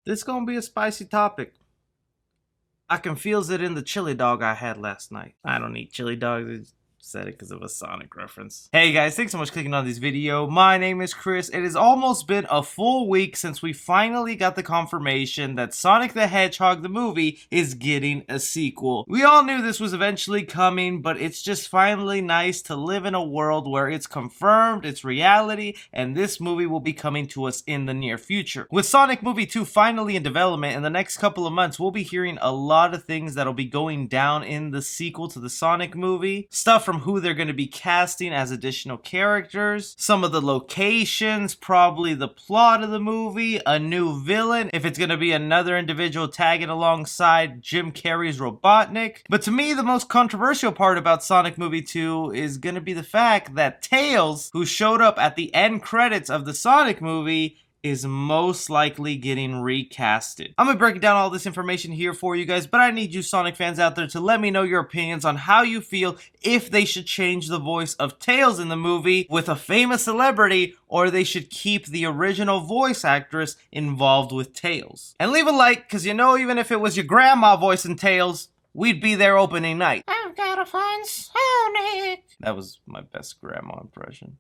This gonna be a spicy topic. I can feels it in the chili dog I had last night. I don't eat chili dogs. I said it because of a Sonic reference. Hey guys, thanks so much for clicking on this video. My name is Chris. It has almost been a full week since we finally got the confirmation that Sonic the Hedgehog the movie is getting a sequel. We all knew this was eventually coming, but it's just finally nice to live in a world where it's confirmed, it's reality, and this movie will be coming to us in the near future. With Sonic Movie 2 finally in development in the next couple of months, we'll be hearing a lot of things that'll be going down in the sequel to the Sonic movie. Stuff from who they're going to be casting as additional characters, some of the locations, probably the plot of the movie, a new villain, if it's going to be another individual tagging alongside Jim Carrey's Robotnik. But to me, the most controversial part about Sonic Movie 2 is going to be the fact that Tails, who showed up at the end credits of the Sonic movie, is most likely getting recasted. I'm gonna break down all this information here for you guys, but I need you Sonic fans out there to let me know your opinions on how you feel if they should change the voice of Tails in the movie with a famous celebrity, or they should keep the original voice actress involved with Tails. And leave a like, cause you know even if it was your grandma voicing Tails, we'd be there opening night. I've gotta find Sonic. That was my best grandma impression.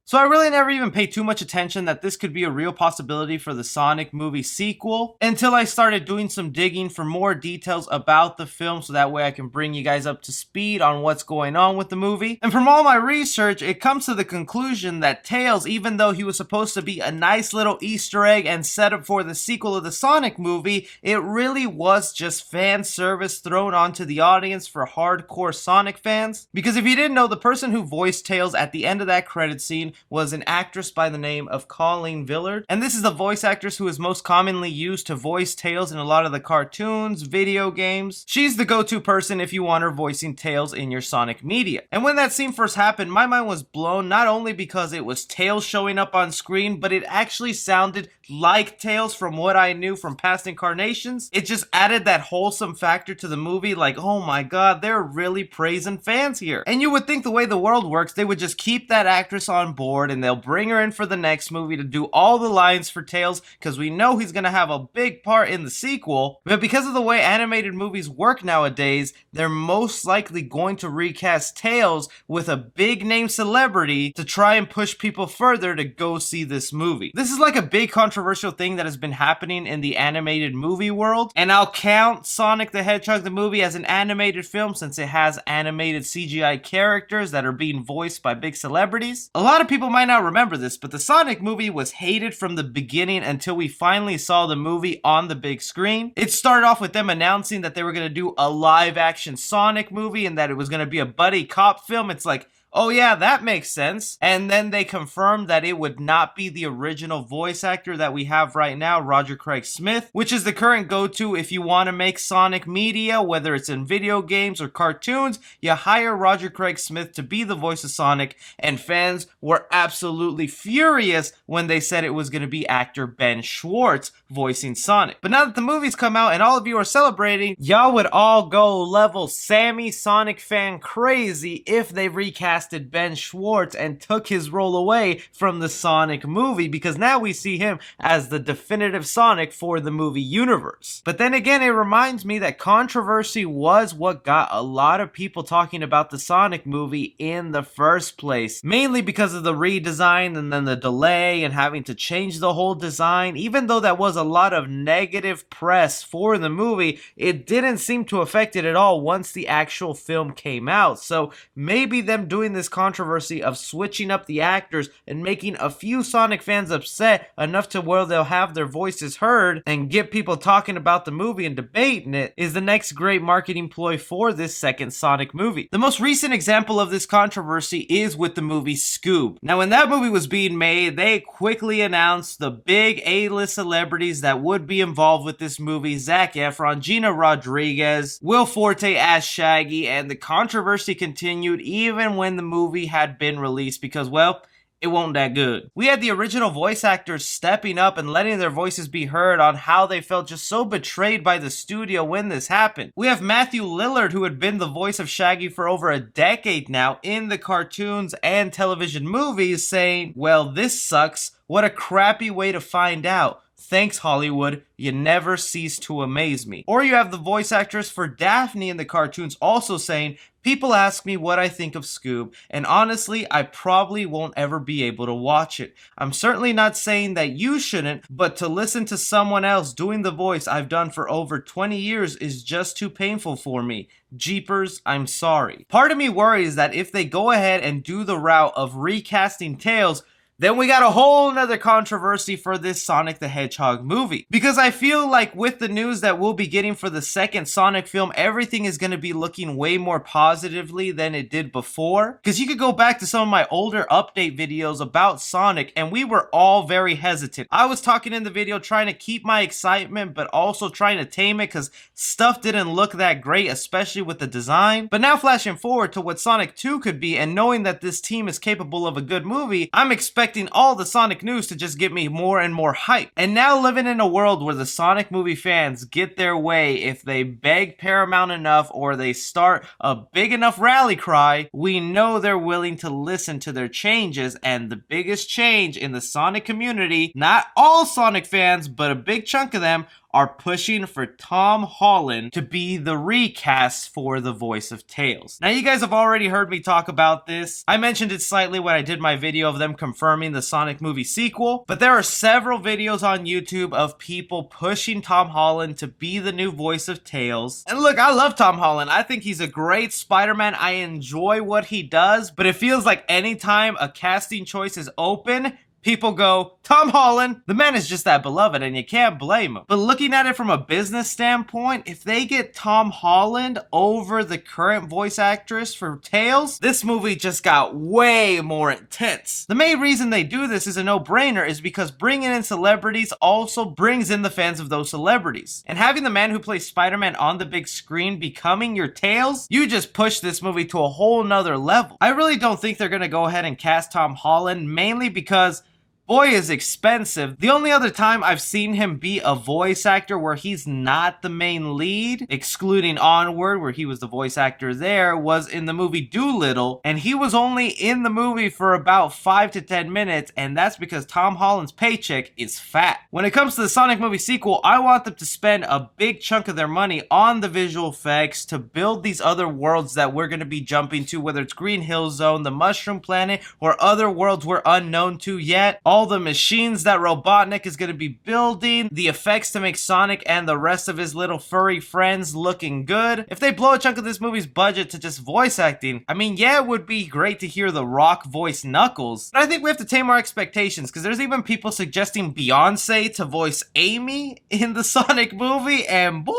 So I really never even paid too much attention that this could be a real possibility for the Sonic movie sequel until I started doing some digging for more details about the film, so that way I can bring you guys up to speed on what's going on with the movie. And from all my research, it comes to the conclusion that Tails, even though he was supposed to be a nice little Easter egg and setup for the sequel of the Sonic movie, it really was just fan service thrown onto the audience for hardcore Sonic fans. Because if you didn't know, the person who voiced Tails at the end of that credit scene was an actress by the name of Colleen Villard, and this is the voice actress who is most commonly used to voice Tails in a lot of the cartoons, video games. She's the go-to person if you want her voicing Tails in your Sonic media. And when that scene first happened, my mind was blown, not only because it was Tails showing up on screen, but it actually sounded like Tails from what I knew from past incarnations. It just added that wholesome factor to the movie, like, oh my god, they're really praising fans here. And you would think the way the world works, they would just keep that actress on board and they'll bring her in for the next movie to do all the lines for Tails, because we know he's gonna have a big part in the sequel. But because of the way animated movies work nowadays, they're most likely going to recast Tails with a big name celebrity to try and push people further to go see this movie. This is like a big controversial thing that has been happening in the animated movie world, and I'll count Sonic the Hedgehog the movie as an animated film since it has animated CGI characters that are being voiced by big celebrities. A lot of people might not remember this, but the Sonic movie was hated from the beginning until we finally saw the movie on the big screen. It started off with them announcing that they were going to do a live action Sonic movie and that it was going to be a buddy cop film. It's like, oh yeah, that makes sense. And then they confirmed that it would not be the original voice actor that we have right now, Roger Craig Smith, which is the current go-to if you want to make Sonic media, whether it's in video games or cartoons. You hire Roger Craig Smith to be the voice of Sonic, and fans were absolutely furious when they said it was going to be actor Ben Schwartz voicing Sonic. But now that the movie's come out and all of you are celebrating, y'all would all go level Sammy Sonic fan crazy if they recast Ben Schwartz and took his role away from the Sonic movie, because now we see him as the definitive Sonic for the movie universe. But then again, it reminds me that controversy was what got a lot of people talking about the Sonic movie in the first place, mainly because of the redesign and then the delay and having to change the whole design. Even though that was a lot of negative press for the movie, it didn't seem to affect it at all once the actual film came out. So maybe them doing this controversy of switching up the actors and making a few Sonic fans upset enough to where they'll have their voices heard and get people talking about the movie and debating it is the next great marketing ploy for this second Sonic movie. The most recent example of this controversy is with the movie Scoob. Now, when that movie was being made, they quickly announced the big A-list celebrities that would be involved with this movie: Zac Efron, Gina Rodriguez, Will Forte as Shaggy, and the controversy continued even when the movie had been released because, well, it wasn't that good. We had the original voice actors stepping up and letting their voices be heard on how they felt just so betrayed by the studio when this happened. We have Matthew Lillard, who had been the voice of Shaggy for over a decade now in the cartoons and television movies, saying, well, this sucks. What a crappy way to find out. "Thanks Hollywood, you never cease to amaze me." Or you have the voice actress for Daphne in the cartoons also saying, "People ask me what I think of Scoob, and honestly, I probably won't ever be able to watch it. I'm certainly not saying that you shouldn't, but to listen to someone else doing the voice I've done for over 20 years is just too painful for me. Jeepers, I'm sorry." Part of me worries that if they go ahead and do the route of recasting Tails, then we got a whole nother controversy for this Sonic the Hedgehog movie. Because I feel like with the news that we'll be getting for the second Sonic film, everything is going to be looking way more positively than it did before. Because you could go back to some of my older update videos about Sonic and we were all very hesitant. I was talking in the video trying to keep my excitement but also trying to tame it because stuff didn't look that great, especially with the design. But now flashing forward to what Sonic 2 could be and knowing that this team is capable of a good movie, I'm expecting all the Sonic news to just get me more and more hype. And now living in a world where the Sonic movie fans get their way if they beg Paramount enough or they start a big enough rally cry, we know they're willing to listen to their changes. And the biggest change in the Sonic community, not all Sonic fans, but a big chunk of them, are pushing for Tom Holland to be the recast for the voice of Tails. Now you guys have already heard me talk about this. I mentioned it slightly when I did my video of them confirming the Sonic movie sequel, but there are several videos on YouTube of people pushing Tom Holland to be the new voice of Tails. And look, I love Tom Holland. I think he's a great Spider-Man. I enjoy what he does, but it feels like anytime a casting choice is open, people go, Tom Holland. The man is just that beloved and you can't blame him. But looking at it from a business standpoint, if they get Tom Holland over the current voice actress for Tails, this movie just got way more intense. The main reason they do this is a no-brainer is because bringing in celebrities also brings in the fans of those celebrities. And having the man who plays Spider-Man on the big screen becoming your Tails, you just push this movie to a whole nother level. I really don't think they're gonna go ahead and cast Tom Holland, mainly because boy is expensive. The only other time I've seen him be a voice actor where he's not the main lead, excluding Onward where he was the voice actor there, was in the movie Dolittle, and he was only in the movie for about 5 to 10 minutes, and that's because Tom Holland's paycheck is fat. When it comes to the Sonic movie sequel, I want them to spend a big chunk of their money on the visual effects to build these other worlds that we're going to be jumping to, whether it's Green Hill Zone, the Mushroom Planet, or other worlds we're unknown to yet. All the machines that Robotnik is going to be building, the effects to make Sonic and the rest of his little furry friends looking good. If they blow a chunk of this movie's budget to just voice acting, I mean, yeah, it would be great to hear The Rock voice Knuckles, but I think we have to tame our expectations because there's even people suggesting Beyonce to voice Amy in the Sonic movie, and boy,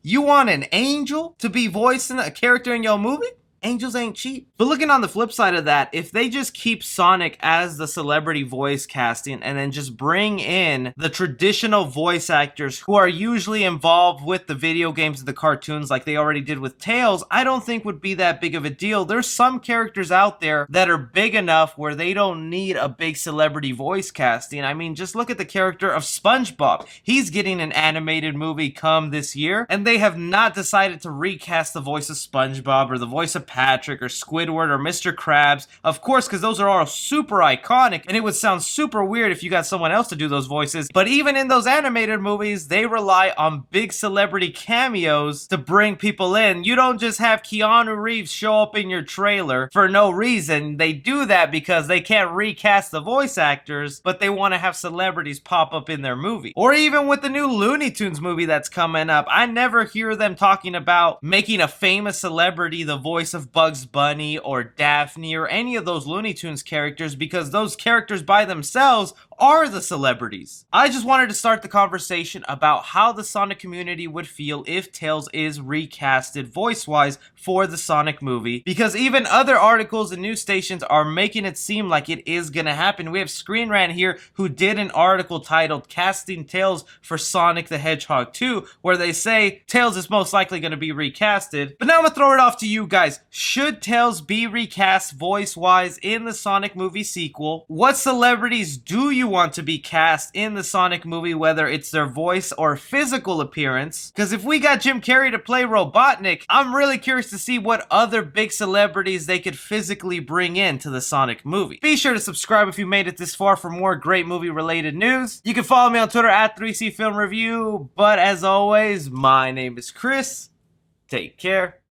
you want an angel to be voicing a character in your movie? Angels ain't cheap. But looking on the flip side of that, if they just keep Sonic as the celebrity voice casting and then just bring in the traditional voice actors who are usually involved with the video games and the cartoons like they already did with Tails, I don't think would be that big of a deal. There's some characters out there that are big enough where they don't need a big celebrity voice casting. I mean, just look at the character of SpongeBob. He's getting an animated movie come this year, and they have not decided to recast the voice of SpongeBob or the voice of Patrick or Squidward or Mr. Krabs, of course, because those are all super iconic, and it would sound super weird if you got someone else to do those voices. But even in those animated movies, they rely on big celebrity cameos to bring people in. You don't just have Keanu Reeves show up in your trailer for no reason. They do that because they can't recast the voice actors, but they want to have celebrities pop up in their movie. Or even with the new Looney Tunes movie that's coming up, I never hear them talking about making a famous celebrity the voice of Bugs Bunny or Daphne or any of those Looney Tunes characters, because those characters by themselves are the celebrities. I just wanted to start the conversation about how the Sonic community would feel if Tails is recasted voice-wise for the Sonic movie, because even other articles and news stations are making it seem like it is gonna happen. We have Screen Rant here who did an article titled Casting Tails for Sonic the Hedgehog 2, where they say Tails is most likely gonna be recasted. But now I'm gonna throw it off to you guys. Should Tails be recast voice-wise in the Sonic movie sequel? What celebrities do you you want to be cast in the Sonic movie, whether it's their voice or physical appearance. Because if we got Jim Carrey to play Robotnik, I'm really curious to see what other big celebrities they could physically bring into the Sonic movie. Be sure to subscribe if you made it this far for more great movie related news. You can follow me on Twitter at 3C Film Review, but as always, my name is Chris. Take care.